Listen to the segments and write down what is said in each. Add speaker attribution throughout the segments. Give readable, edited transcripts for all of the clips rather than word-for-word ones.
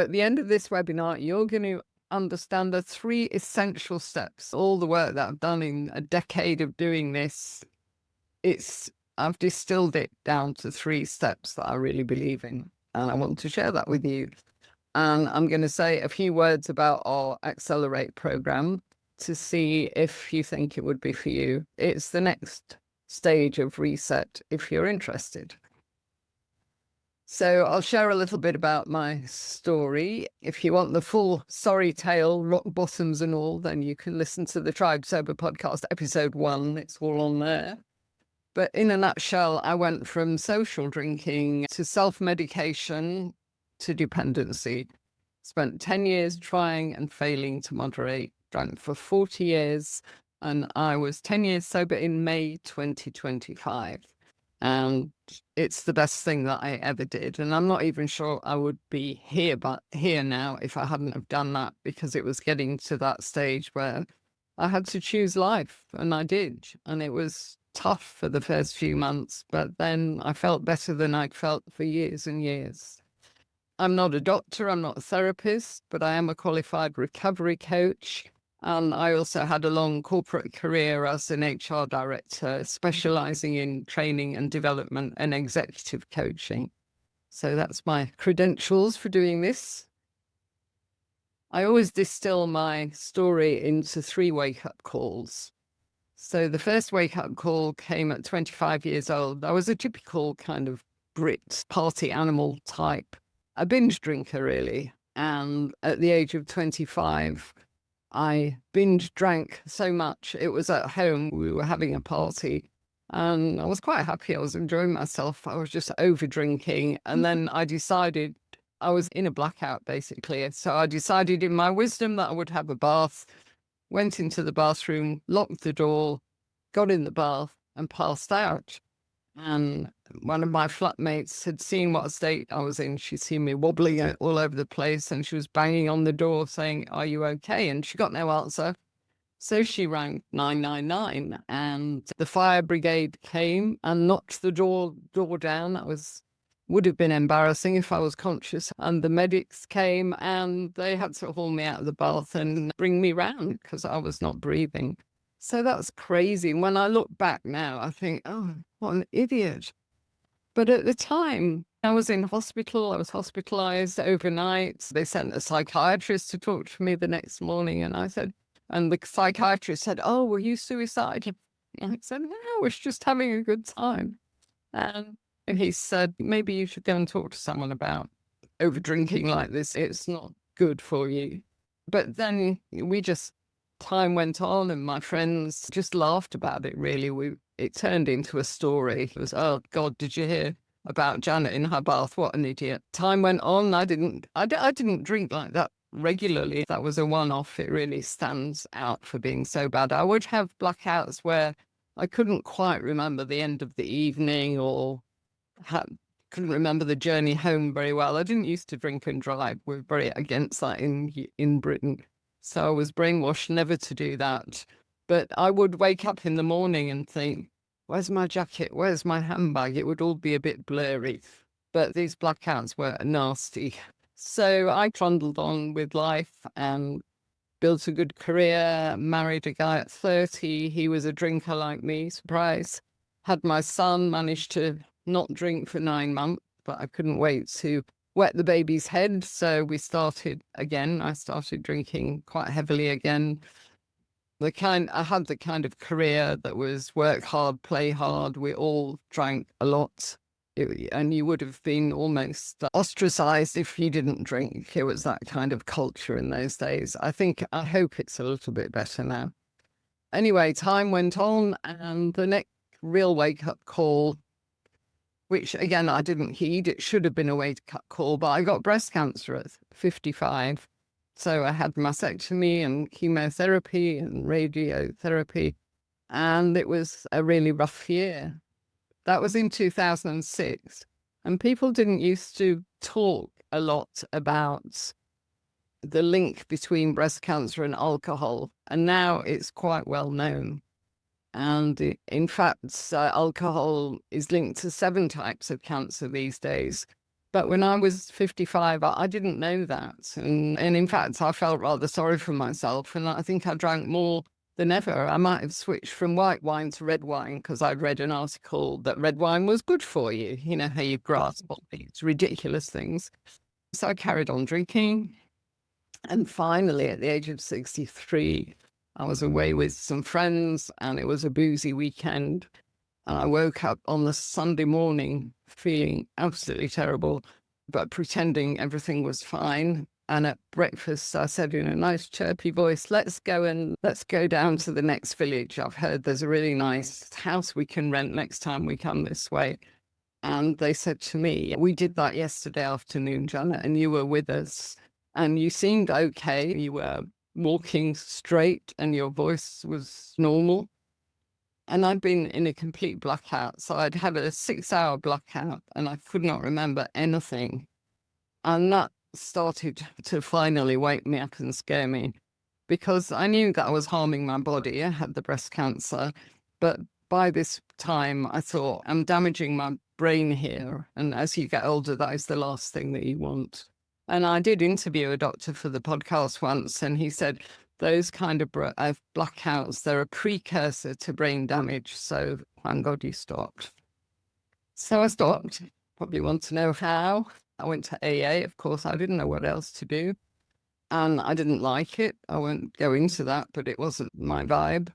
Speaker 1: At the end of this webinar, you're going to understand the 3 essential steps. All the work that I've done in a decade of doing this, I've distilled it down to 3 steps that I really believe in, and I want to share that with you. And I'm going to say a few words about our Accelerate program to see if you think it would be for you. It's the next stage of reset if you're interested. So I'll share a little bit about my story. If you want the full sorry tale, rock bottoms and all, then you can listen to the Tribe Sober podcast, episode 1. It's all on there. But in a nutshell, I went from social drinking to self-medication to dependency. Spent 10 years trying and failing to moderate, drank for 40 years, and I was 10 years sober in May 2025. And it's the best thing that I ever did. And I'm not even sure I would be here now if I hadn't have done that, because it was getting to that stage where I had to choose life, and I did. And it was tough for the first few months, but then I felt better than I'd felt for years and years. I'm not a doctor, I'm not a therapist, but I am a qualified recovery coach. And I also had a long corporate career as an HR director, specializing in training and development and executive coaching. So that's my credentials for doing this. I always distill my story into 3 wake-up calls. So the first wake-up call came at 25 years old. I was a typical kind of Brit party animal type, a binge drinker really. And at the age of 25, I binge drank so much. It was at home, we were having a party, and I was quite happy. I was enjoying myself. I was just over drinking. And then I decided, I was in a blackout basically. So I decided in my wisdom that I would have a bath, went into the bathroom, locked the door, got in the bath and passed out. And one of my flatmates had seen what state I was in. She'd seen me wobbling all over the place, and she was banging on the door saying, "Are you okay?" And she got no answer. So she rang 999, and the fire brigade came and knocked the door down. That would have been embarrassing if I was conscious. And the medics came and they had to haul me out of the bath and bring me round because I was not breathing. So that's crazy. When I look back now, I think, oh, what an idiot. But at the time, I was in hospital. I was hospitalized overnight. They sent a psychiatrist to talk to me the next morning. And the psychiatrist said, "Oh, were you suicidal?" And I said, "No, I was just having a good time." And he said, "Maybe you should go and talk to someone about over drinking like this. It's not good for you." But then time went on, and my friends just laughed about it, really. It turned into a story. It was, "Oh God, did you hear about Janet in her bath? What an idiot." Time went on. I didn't drink like that regularly. That was a one-off. It really stands out for being so bad. I would have blackouts where I couldn't quite remember the end of the evening, or couldn't remember the journey home very well. I didn't used to drink and drive. We're very against that in Britain. So I was brainwashed never to do that. But I would wake up in the morning and think, "Where's my jacket? Where's my handbag?" It would all be a bit blurry. But these blackouts were nasty. So I trundled on with life and built a good career, married a guy at 30. He was a drinker like me, surprise. Had my son, managed to not drink for 9 months, but I couldn't wait to wet the baby's head. So we started again. I started drinking quite heavily again. I had the kind of career that was work hard, play hard. We all drank a lot. And you would have been almost ostracized if you didn't drink. It was that kind of culture in those days. I hope it's a little bit better now. Anyway, time went on, and the next real wake-up call, which again, I didn't heed. It should have been a wake-up call, but I got breast cancer at 55. So I had mastectomy and chemotherapy and radiotherapy, and it was a really rough year. That was in 2006, and people didn't used to talk a lot about the link between breast cancer and alcohol, and now it's quite well known. And in fact, alcohol is linked to 7 types of cancer these days. But when I was 55, I didn't know that. And in fact, I felt rather sorry for myself. And I think I drank more than ever. I might have switched from white wine to red wine because I'd read an article that red wine was good for you. You know, how you grasp all these ridiculous things. So I carried on drinking. And finally, at the age of 63, I was away with some friends and it was a boozy weekend. And I woke up on the Sunday morning feeling absolutely terrible, but pretending everything was fine. And at breakfast, I said in a nice chirpy voice, let's go down to the next village. I've heard there's a really nice house we can rent next time we come this way. And they said to me, we did that yesterday afternoon, Janet, and you were with us and you seemed okay. You were walking straight and your voice was normal. And I'd been in a complete blackout. So I'd had a 6-hour blackout and I could not remember anything. And that started to finally wake me up and scare me because I knew that I was harming my body. I had the breast cancer. But by this time, I thought, I'm damaging my brain here. And as you get older, that is the last thing that you want. And I did interview a doctor for the podcast once, and he said, those kind of blackouts, they're a precursor to brain damage. So thank God you stopped. So I stopped. Probably want to know how. I went to AA, of course. I didn't know what else to do. And I didn't like it. I won't go into that, but it wasn't my vibe.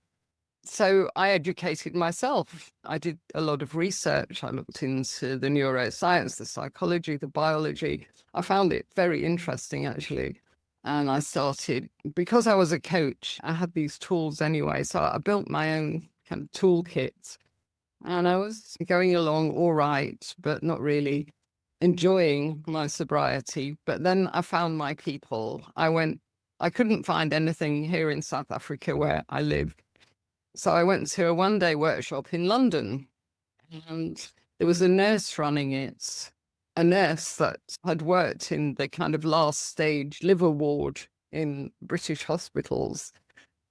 Speaker 1: So I educated myself. I did a lot of research. I looked into the neuroscience, the psychology, the biology. I found it very interesting, actually. And I started, because I was a coach, I had these tools anyway. So I built my own kind of toolkit. And I was going along all right, but not really enjoying my sobriety. But then I found my people. I couldn't find anything here in South Africa where I lived. So I went to a one-day workshop in London, and there was a nurse running it, a nurse that had worked in the kind of last stage liver ward in British hospitals.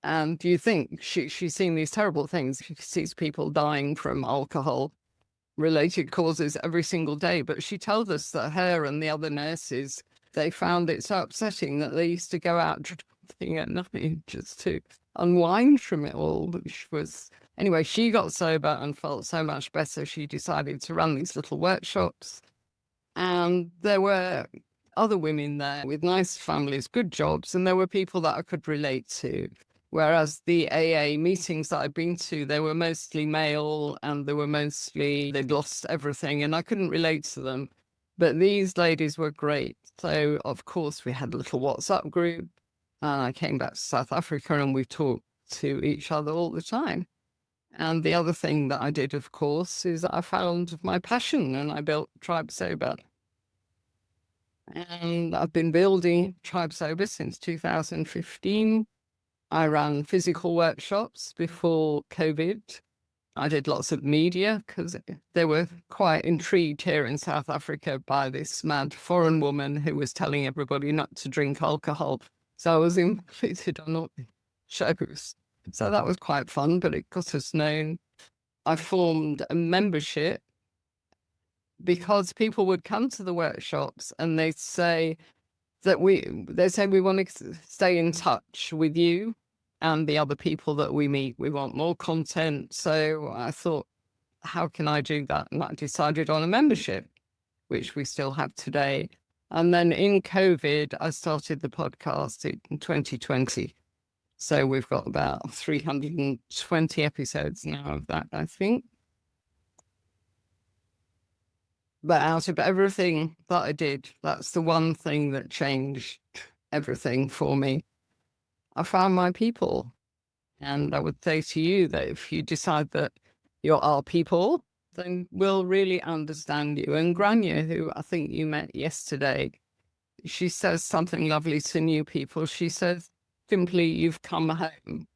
Speaker 1: And you think she's seen these terrible things. She sees people dying from alcohol-related causes every single day. But she told us that her and the other nurses, they found it so upsetting that they used to go out drinking at night just to unwind from it all, which was... Anyway, she got sober and felt so much better. She decided to run these little workshops. And there were other women there with nice families, good jobs, and there were people that I could relate to. Whereas the AA meetings that I'd been to, they were mostly male and they'd lost everything and I couldn't relate to them. But these ladies were great. So, of course, we had a little WhatsApp group. And I came back to South Africa and we talked to each other all the time. And the other thing that I did, of course, is I found my passion and I built Tribe Sober. And I've been building Tribe Sober since 2015. I ran physical workshops before COVID. I did lots of media because they were quite intrigued here in South Africa by this mad foreign woman who was telling everybody not to drink alcohol. So I was included on all the shows. So that was quite fun, but it got us known. I formed a membership because people would come to the workshops and they'd say that we want to stay in touch with you and the other people that we meet. We want more content. So I thought, how can I do that? And I decided on a membership, which we still have today. And then in COVID, I started the podcast in 2020. So we've got about 320 episodes now of that, I think. But out of everything that I did, that's the one thing that changed everything for me. I found my people. And I would say to you that if you decide that you're our people, then we'll really understand you. And Grania, who I think you met yesterday, she says something lovely to new people. She says, simply, you've come home.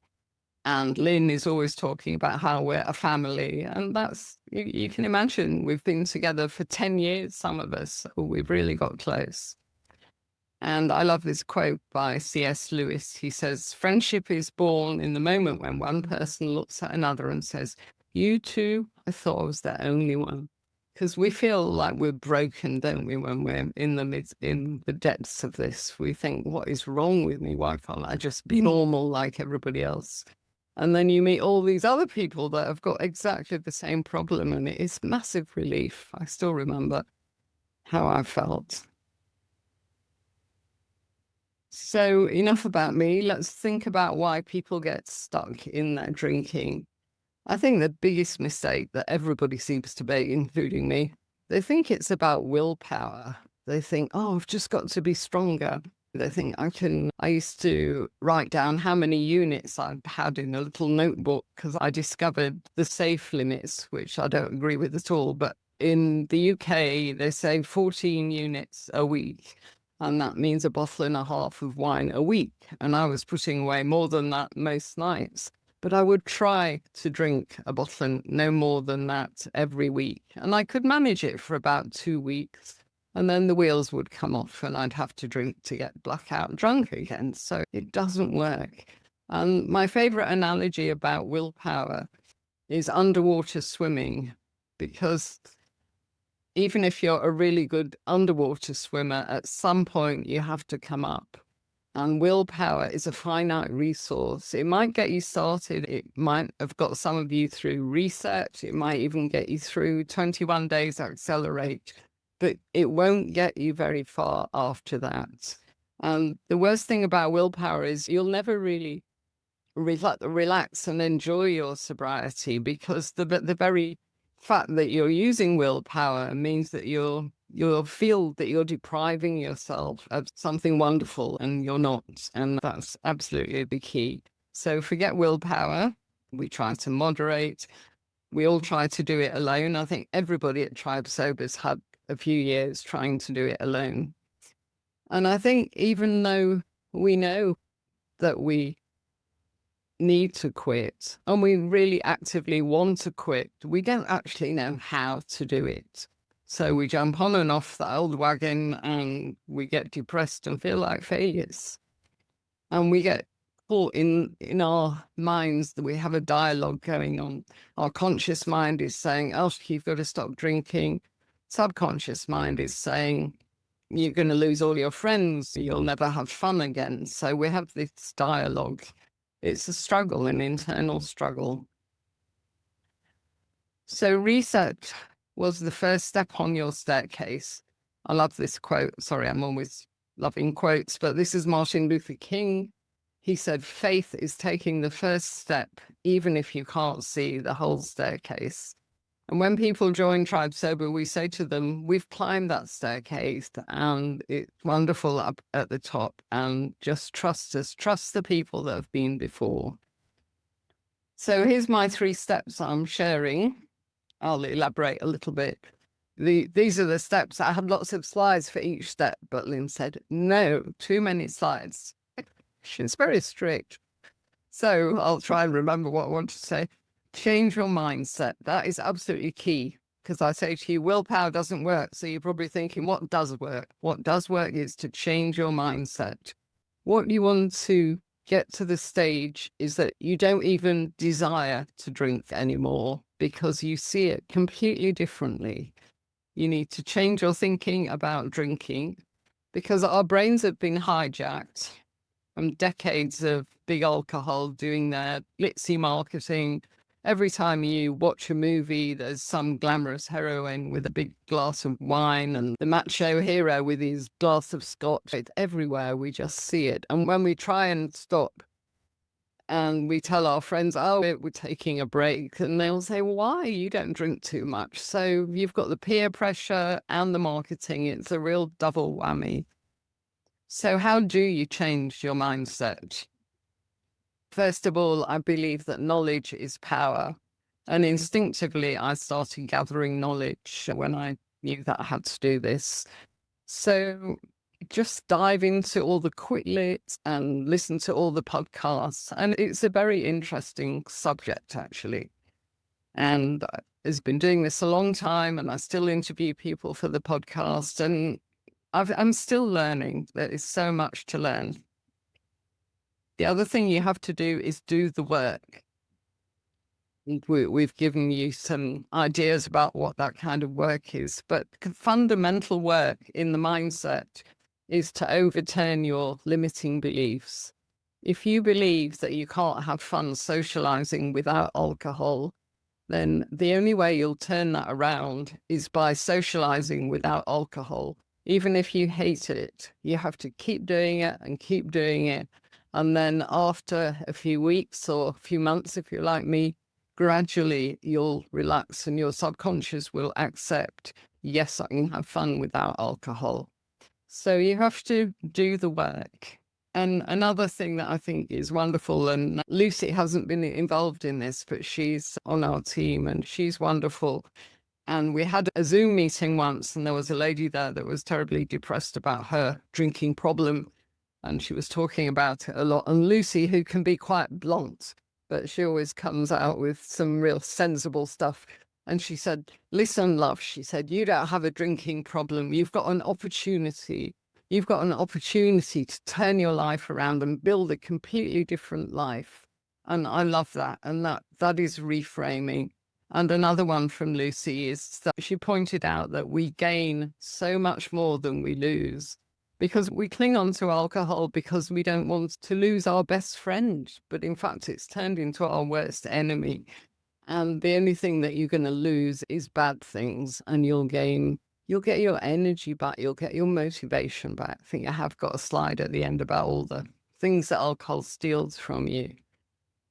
Speaker 1: And Lynn is always talking about how we're a family. And that's, you can imagine, we've been together for 10 years, some of us. So we've really got close. And I love this quote by C.S. Lewis. He says, friendship is born in the moment when one person looks at another and says, you two, I thought I was the only one Because we feel like we're broken, don't we, when we're in the depths of this? We think, what is wrong with me? Why can't I just be normal like everybody else? And then you meet all these other people that have got exactly the same problem, and it is massive relief. I still remember how I felt. So enough about me. Let's think about why people get stuck in their drinking. I think the biggest mistake that everybody seems to make, including me, they think it's about willpower. They think, oh, I've just got to be stronger. They think I used to write down how many units I'd had in a little notebook because I discovered the safe limits, which I don't agree with at all. But in the UK, they say 14 units a week. And that means a bottle and a half of wine a week. And I was putting away more than that most nights. But I would try to drink a bottle and no more than that every week. And I could manage it for about 2 weeks. And then the wheels would come off and I'd have to drink to get blackout drunk again. So it doesn't work. And my favorite analogy about willpower is underwater swimming, because even if you're a really good underwater swimmer, at some point you have to come up. And willpower is a finite resource. It might get you started. It might have got some of you through research. It might even get you through 21 days accelerate, but it won't get you very far after that. And the worst thing about willpower is you'll never really relax and enjoy your sobriety, because the very fact that you're using willpower means that you'll feel that you're depriving yourself of something wonderful, and you're not. And that's absolutely the key. So forget willpower. We try to moderate. We all try to do it alone. I think everybody at Tribe Sober's had a few years trying to do it alone. And I think even though we know that we need to quit and we really actively want to quit, we don't actually know how to do it. So we jump on and off the old wagon and we get depressed and feel like failures. And we get caught in our minds that we have a dialogue going on. Our conscious mind is saying, oh, you've got to stop drinking. Subconscious mind is saying, you're going to lose all your friends. You'll never have fun again. So we have this dialogue. It's a struggle, an internal struggle. So research was the first step on your staircase. I love this quote. Sorry, I'm always loving quotes, but this is Martin Luther King. He said, faith is taking the first step, even if you can't see the whole staircase. And when people join Tribe Sober, we say to them, we've climbed that staircase and it's wonderful up at the top, and just trust us, trust the people that have been before. So here's my 3 steps I'm sharing. I'll elaborate a little bit. These are the steps. I had lots of slides for each step, but Lynn said, no, too many slides. She's very strict. So I'll try and remember what I want to say. Change your mindset. That is absolutely key, because I say to you, willpower doesn't work. So you're probably thinking, what does work? What does work is to change your mindset. What you want to get to the stage is that you don't even desire to drink anymore, because you see it completely differently. You need to change your thinking about drinking, because our brains have been hijacked from decades of big alcohol doing their glitzy marketing. Every time you watch a movie, there's some glamorous heroine with a big glass of wine, and the macho hero with his glass of scotch. It's everywhere. We just see it. And when we try and stop and we tell our friends, oh, we're taking a break, and they'll say, why? You don't drink too much. So you've got the peer pressure and the marketing. It's a real double whammy. So how do you change your mindset? First of all, I believe that knowledge is power. And instinctively, I started gathering knowledge when I knew that I had to do this. So just dive into all the Quizlets and listen to all the podcasts. And it's a very interesting subject, actually. And I've been doing this a long time, and I still interview people for the podcast. And I'm still learning. There is so much to learn. The other thing you have to do is do the work. we've given you some ideas about what that kind of work is. But fundamental work in the mindset is to overturn your limiting beliefs. If you believe that you can't have fun socializing without alcohol, then the only way you'll turn that around is by socializing without alcohol. Even if you hate it, you have to keep doing it and keep doing it. And then after a few weeks or a few months, if you're like me, gradually you'll relax and your subconscious will accept, yes, I can have fun without alcohol. So you have to do the work. And another thing that I think is wonderful, and Lucy hasn't been involved in this, but she's on our team and she's wonderful. And we had a Zoom meeting once, and there was a lady there that was terribly depressed about her drinking problem. And she was talking about it a lot. And Lucy, who can be quite blunt, but she always comes out with some real sensible stuff. And she said, listen, love, she said, you don't have a drinking problem. You've got an opportunity. You've got an opportunity to turn your life around and build a completely different life. And I love that. And that is reframing. And another one from Lucy is that she pointed out that we gain so much more than we lose because we cling on to alcohol because we don't want to lose our best friend. But in fact, it's turned into our worst enemy. And the only thing that you're going to lose is bad things, and you'll get your energy back, you'll get your motivation back. I think I have got a slide at the end about all the things that alcohol steals from you.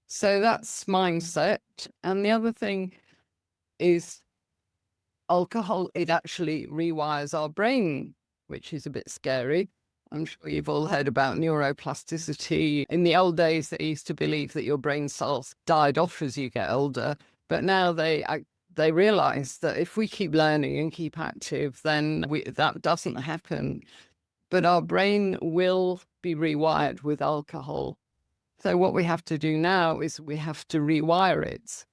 Speaker 1: So that's mindset. And the other thing is alcohol, it actually rewires our brain, which is a bit scary. I'm sure you've all heard about neuroplasticity. In the old days, they used to believe that your brain cells died off as you get older, but now they realize that if we keep learning and keep active, then that doesn't happen. But our brain will be rewired with alcohol. So what we have to do now is we have to rewire it.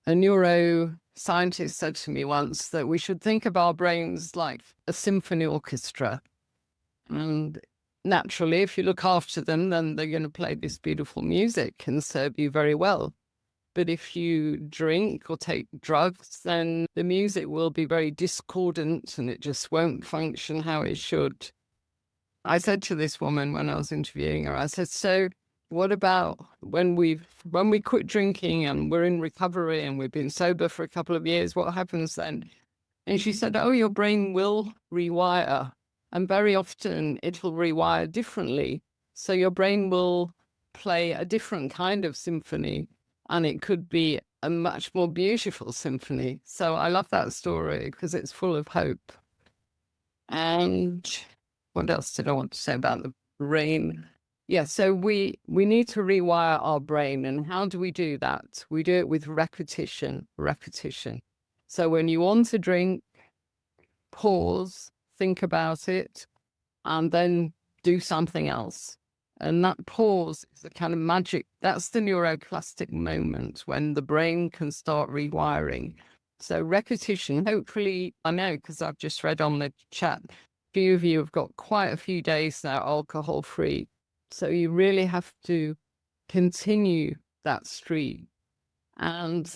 Speaker 1: A neuroscientist said to me once that we should think of our brains like a symphony orchestra. And naturally, if you look after them, then they're going to play this beautiful music and serve you very well. But if you drink or take drugs, then the music will be very discordant and it just won't function how it should. I said to this woman when I was interviewing her, I said, so what about when we quit drinking and we're in recovery and we've been sober for a couple of years, what happens then? And she said, oh, your brain will rewire. And very often it'll rewire differently. So your brain will play a different kind of symphony, and it could be a much more beautiful symphony. So I love that story because it's full of hope. And what else did I want to say about the brain? Yeah, so we need to rewire our brain. And how do we do that? We do it with repetition. So when you want to drink, pause, think about it, and then do something else. And that pause is the kind of magic. That's the neuroplastic moment when the brain can start rewiring. So repetition, hopefully, I know because I've just read on the chat, a few of you have got quite a few days now alcohol-free. So you really have to continue that streak. And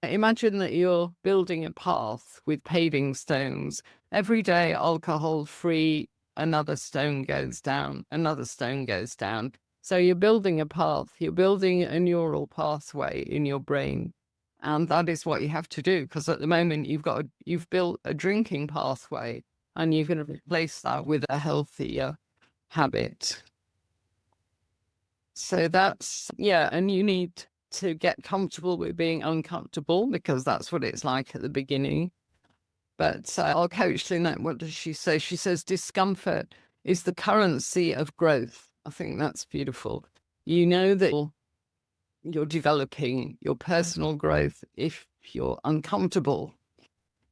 Speaker 1: imagine that you're building a path with paving stones. Every day, alcohol-free, another stone goes down, another stone goes down. So you're building a path, you're building a neural pathway in your brain. And that is what you have to do, because at the moment you've built a drinking pathway and you're going to replace that with a healthier habit. So that's, yeah, and you need to get comfortable with being uncomfortable because that's what it's like at the beginning. But our coach, Lynette, what does she say? She says, discomfort is the currency of growth. I think that's beautiful. You know that you're developing your personal growth if you're uncomfortable.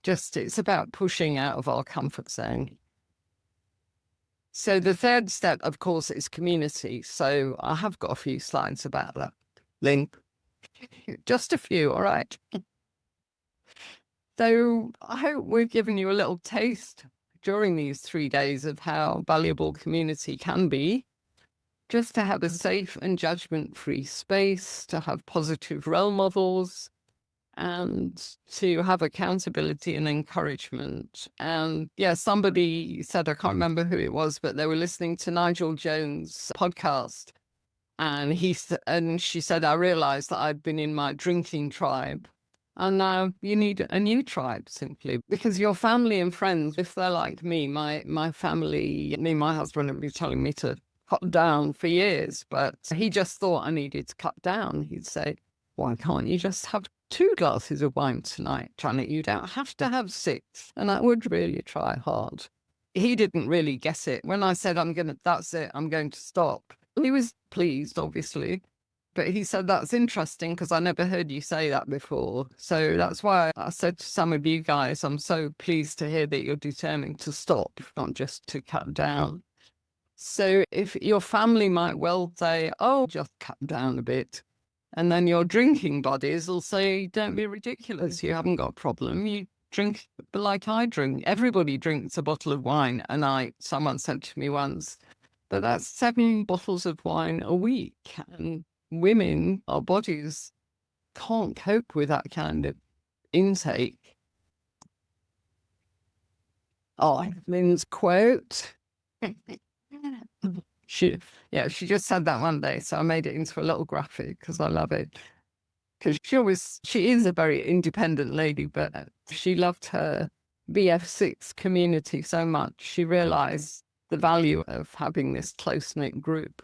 Speaker 1: It's about pushing out of our comfort zone. So the third step, of course, is community. So I have got a few slides about that. Lynn, just a few, all right? So I hope we've given you a little taste during these 3 days of how valuable community can be. Just to have a safe and judgment-free space, to have positive role models, and to have accountability and encouragement. And yeah, somebody said, I can't remember who it was, but they were listening to Nigel Jones' podcast. And she said, I realized that I'd been in my drinking tribe. And now you need a new tribe, simply because your family and friends, if they're like me, my family, my husband would be telling me to cut down for years, but he just thought I needed to cut down. He'd say, why can't you just have 2 glasses of wine tonight, Janet? You don't have to have 6. And I would really try hard. He didn't really guess it. When I said, that's it, I'm going to stop. He was pleased, obviously. But he said, that's interesting because I never heard you say that before. So that's why I said to some of you guys, I'm so pleased to hear that you're determined to stop, not just to cut down. So if your family might well say, oh, just cut down a bit. And then your drinking buddies will say, don't be ridiculous. You haven't got a problem. You drink like I drink. Everybody drinks a bottle of wine a night. Someone said to me once, but that's 7 bottles of wine a week. And women, our bodies can't cope with that kind of intake. Oh, Lynn's quote. She just said that one day, so I made it into a little graphic because I love it. Because she is a very independent lady, but she loved her BF6 community so much. She realized the value of having this close-knit group.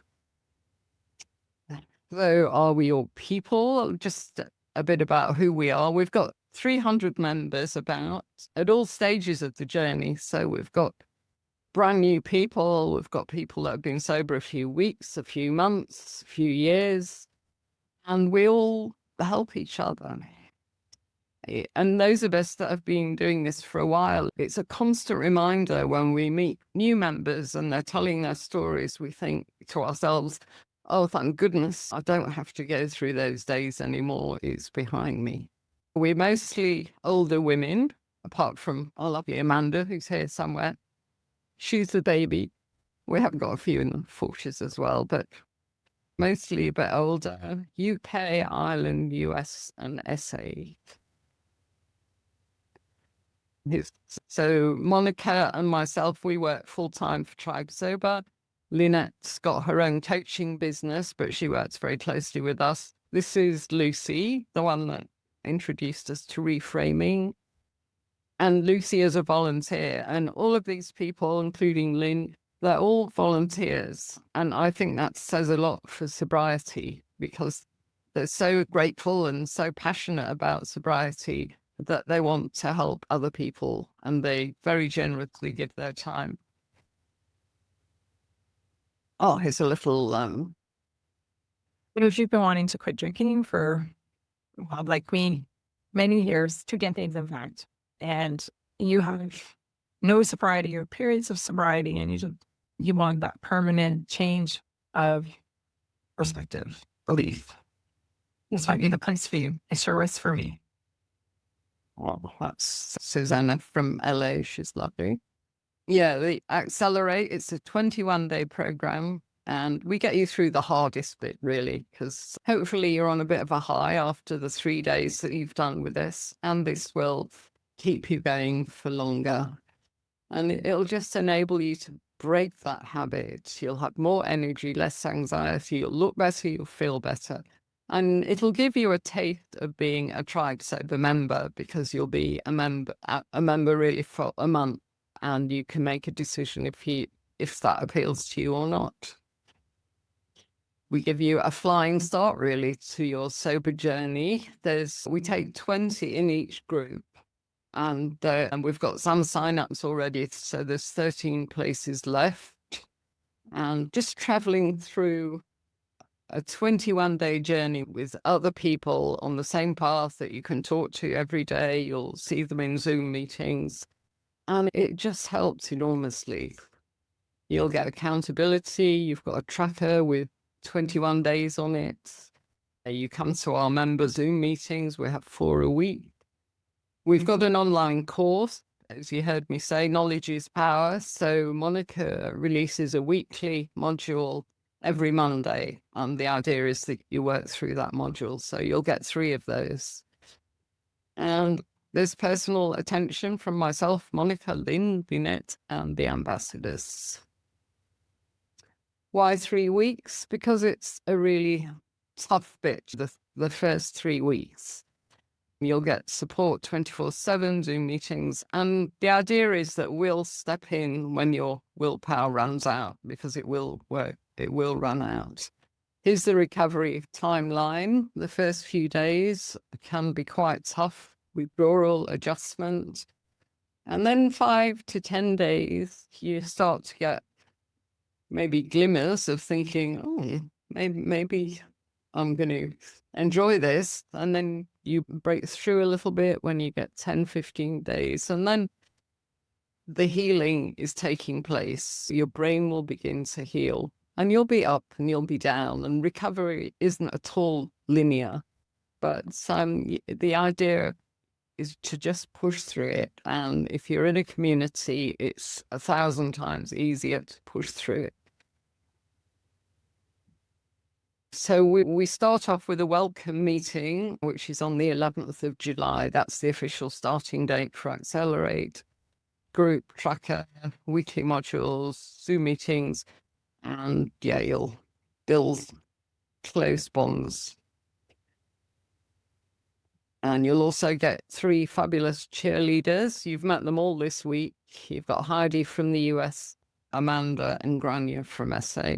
Speaker 1: So are we all people? Just a bit about who we are. We've got 300 members about at all stages of the journey. So we've got brand new people. We've got people that have been sober a few weeks, a few months, a few years, and we all help each other. And those of us that have been doing this for a while, it's a constant reminder when we meet new members and they're telling their stories, we think to ourselves, oh, thank goodness, I don't have to go through those days anymore. It's behind me. We're mostly older women, apart from our lovely Amanda, who's here somewhere. She's the baby. We have got a few in the 40s as well, but mostly a bit older. UK, Ireland, US, and SA. So Monica and myself, we work full-time for Tribe Sober. Lynette's got her own coaching business, but she works very closely with us. This is Lucy, the one that introduced us to reframing. And Lucy is a volunteer. And all of these people, including Lynn, they're all volunteers. And I think that says a lot for sobriety because they're so grateful and so passionate about sobriety that they want to help other people and they very generously give their time. Oh, here's a little...
Speaker 2: If you've been wanting to quit drinking for, well, like me, many years, 2 decades in fact, and you have no sobriety or periods of sobriety, and you want that permanent change of perspective, belief, this might be the place for you. It sure was for me.
Speaker 1: Well, that's Susanna from LA. She's lovely. Yeah, the Accelerate, it's a 21-day program. And we get you through the hardest bit, really, because hopefully you're on a bit of a high after the 3 days that you've done with this. And this will keep you going for longer. And it'll just enable you to break that habit. You'll have more energy, less anxiety. You'll look better. You'll feel better. And it'll give you a taste of being a Tribe Sober member because you'll be a member really for a month. And you can make a decision if that appeals to you or not. We give you a flying start, really, to your sober journey. We take 20 in each group, and we've got some sign-ups already, so there's 13 places left. And just traveling through a 21-day journey with other people on the same path that you can talk to every day. You'll see them in Zoom meetings, and it just helps enormously. You'll get accountability. You've got a tracker with 21 days on it. You come to our member Zoom meetings. We have 4 a week. We've got an online course, as you heard me say, Knowledge is Power. So Monica releases a weekly module every Monday. And the idea is that you work through that module. So you'll get 3 of those. And there's personal attention from myself, Monica, Lynn, Lynette, and the ambassadors. Why 3 weeks? Because it's a really tough bit, the first 3 weeks. You'll get support 24/7, Zoom meetings. And the idea is that we'll step in when your willpower runs out, because it will work, it will run out. Here's the recovery timeline. The first few days can be quite tough, withdrawal, adjustment. And then 5 to 10 days, you start to get maybe glimmers of thinking, oh, maybe I'm going to enjoy this. And then you break through a little bit when you get 10, 15 days. And then the healing is taking place. Your brain will begin to heal. And you'll be up and you'll be down. And recovery isn't at all linear. But the idea is to just push through it. And if you're in a community, it's 1,000 times easier to push through it. So we start off with a welcome meeting, which is on the 11th of July. That's the official starting date for 𝐸𝐶𝐶⁸. Group tracker, weekly modules, Zoom meetings, and yeah, you'll build close bonds. And you'll also get 3 fabulous cheerleaders. You've met them all this week. You've got Heidi from the US, Amanda and Grania from SA.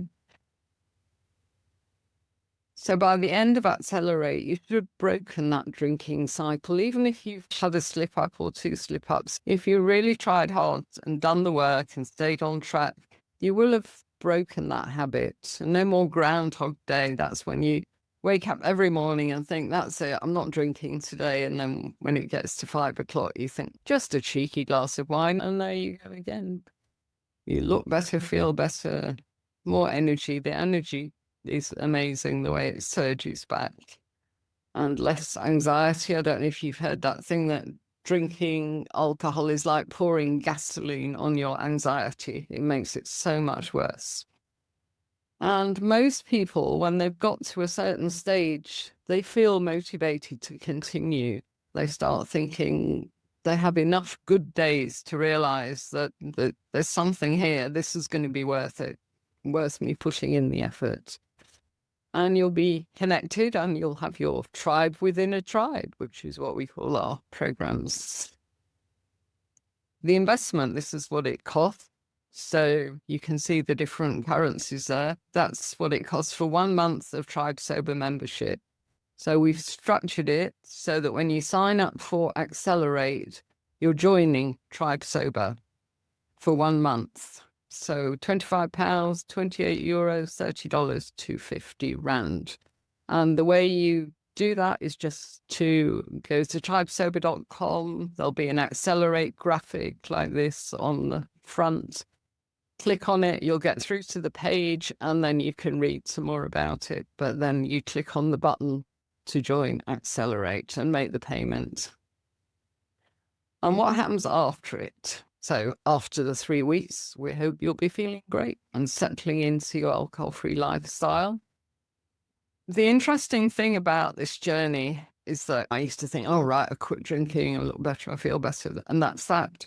Speaker 1: So by the end of 𝐸𝐶𝐶𝐸, you should have broken that drinking cycle. Even if you've had a slip up or 2 slip ups, if you really tried hard and done the work and stayed on track, you will have broken that habit. And no more Groundhog Day. That's when you wake up every morning and think, that's it, I'm not drinking today. And then when it gets to 5 o'clock, you think, just a cheeky glass of wine. And there you go again. You look better, feel better, more energy. The energy is amazing, the way it surges back. And less anxiety. I don't know if you've heard that thing that drinking alcohol is like pouring gasoline on your anxiety. It makes it so much worse. And most people, when they've got to a certain stage, they feel motivated to continue. They start thinking they have enough good days to realize that there's something here. This is going to be worth it, worth me putting in the effort. And you'll be connected and you'll have your tribe within a tribe, which is what we call our programs. The investment, this is what it costs. So you can see the different currencies there. That's what it costs for 1 month of Tribe Sober membership. So we've structured it so that when you sign up for 𝐸𝐶𝐶𝐸, you're joining Tribe Sober for 1 month. So £25, 28 euros, $30, 250 rand. And the way you do that is just to go to 𝐿𝐵𝐵𝐵.com. There'll be an 𝐸𝐶𝐶𝐸 graphic like this on the front. Click on it, you'll get through to the page, and then you can read some more about it. But then you click on the button to join 𝐸𝐶𝐶𝐸 and make the payment. And what happens after it? So after the 3 weeks, we hope you'll be feeling great and settling into your alcohol-free lifestyle. The interesting thing about this journey is that I used to think, oh, right, I quit drinking, I look better, I feel better, and that's that.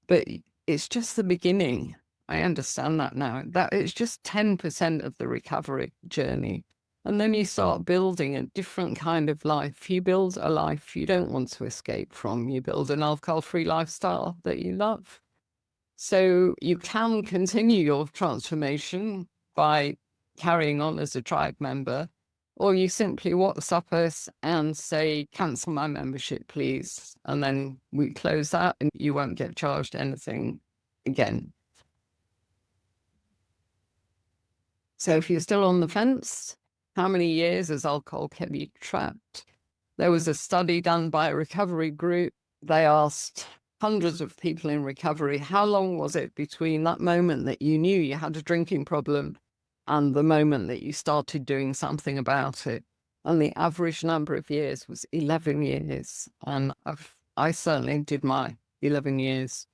Speaker 1: But it's just the beginning. I understand that now. That it's just 10% of the recovery journey. And then you start building a different kind of life. You build a life you don't want to escape from. You build an alcohol-free lifestyle that you love. So you can continue your transformation by carrying on as a tribe member, or you simply WhatsApp us and say, cancel my membership, please. And then we close that and you won't get charged anything again. So if you're still on the fence, how many years has alcohol kept you trapped? There was a study done by a recovery group. They asked hundreds of people in recovery, how long was it between that moment that you knew you had a drinking problem and the moment that you started doing something about it? And the average number of years was 11 years. And I certainly did my 11 years.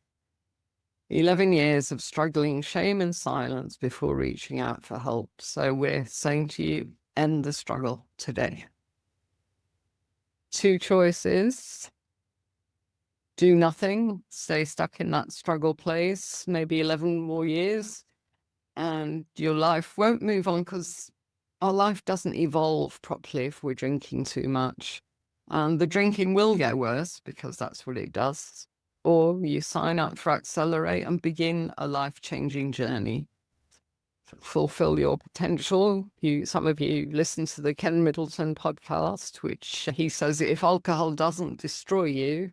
Speaker 1: 11 years of struggling, shame and silence before reaching out for help. So we're saying to you, end the struggle today. 2 choices. do nothing, stay stuck in that struggle place, maybe 11 more years, and your life won't move on, because our life doesn't evolve properly if we're drinking too much. And the drinking will get worse, because that's what it does. Or you sign up for 𝐟𝐸Å and begin a life-changing journey. Fulfill your potential. Some of you listen to the Ken Middleton podcast, which he says if alcohol doesn't destroy you,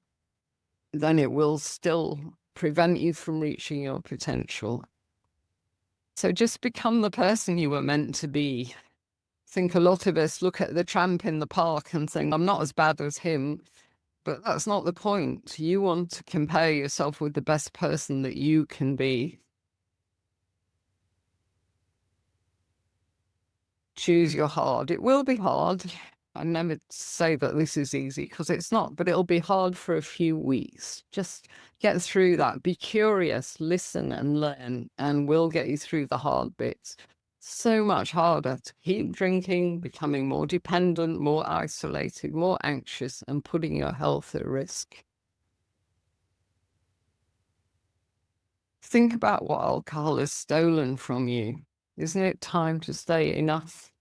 Speaker 1: then it will still prevent you from reaching your potential. So just become the person you were meant to be. I think a lot of us look at the tramp in the park and think, I'm not as bad as him. But that's not the point. You want to compare yourself with the best person that you can be. Choose your hard. It will be hard. I never say that this is easy, because it's not, but it'll be hard for a few weeks. Just get through that. Be curious, listen and learn, and we'll get you through the hard bits. So much harder to keep drinking, becoming more dependent, more isolated, more anxious, and putting your health at risk. Think about what alcohol has stolen from you. Isn't it time to say enough?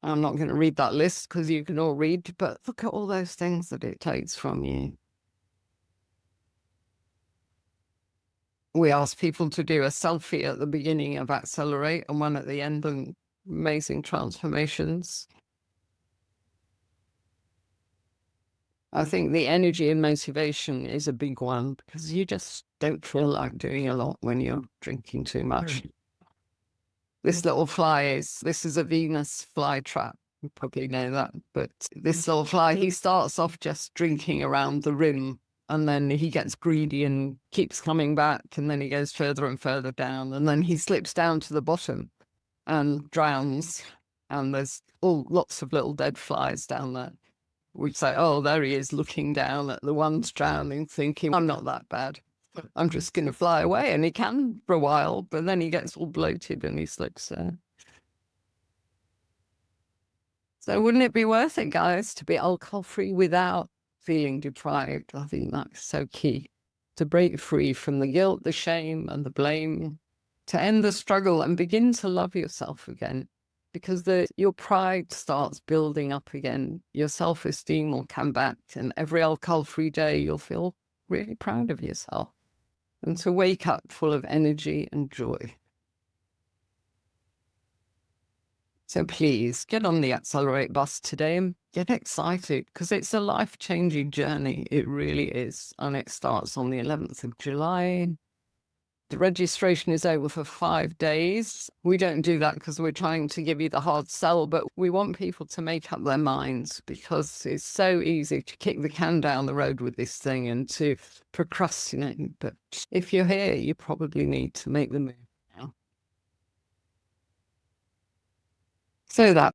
Speaker 1: I'm not going to read that list, because you can all read, but look at all those things that it takes from you. We ask people to do a selfie at the beginning of 𝐟𝐸Å and one at the end, and amazing transformations. I think the energy and motivation is a big one, because you just don't feel like doing a lot when you're drinking too much. This little this is a Venus flytrap. You probably know that, but this little fly, he starts off just drinking around the rim, and then he gets greedy and keeps coming back, and then he goes further and further down, and then he slips down to the bottom and drowns, and there's lots of little dead flies down there. We say, oh, there he is, looking down at the ones drowning, thinking, I'm not that bad. I'm just going to fly away. And he can for a while, but then he gets all bloated and he slips there. So wouldn't it be worth it, guys, to be alcohol-free without feeling deprived? I think that's so key. To break free from the guilt, the shame, and the blame. To end the struggle and begin to love yourself again. Because your pride starts building up again. Your self-esteem will come back. And every alcohol-free day, you'll feel really proud of yourself. And to wake up full of energy and joy. So please get on the 𝐟𝐸Å bus today and get excited, because it's a life-changing journey. It really is. And it starts on the 11th of July. The registration is over for 5 days. We don't do that because we're trying to give you the hard sell, but we want people to make up their minds, because it's so easy to kick the can down the road with this thing and to procrastinate. But if you're here, you probably need to make the move now. So that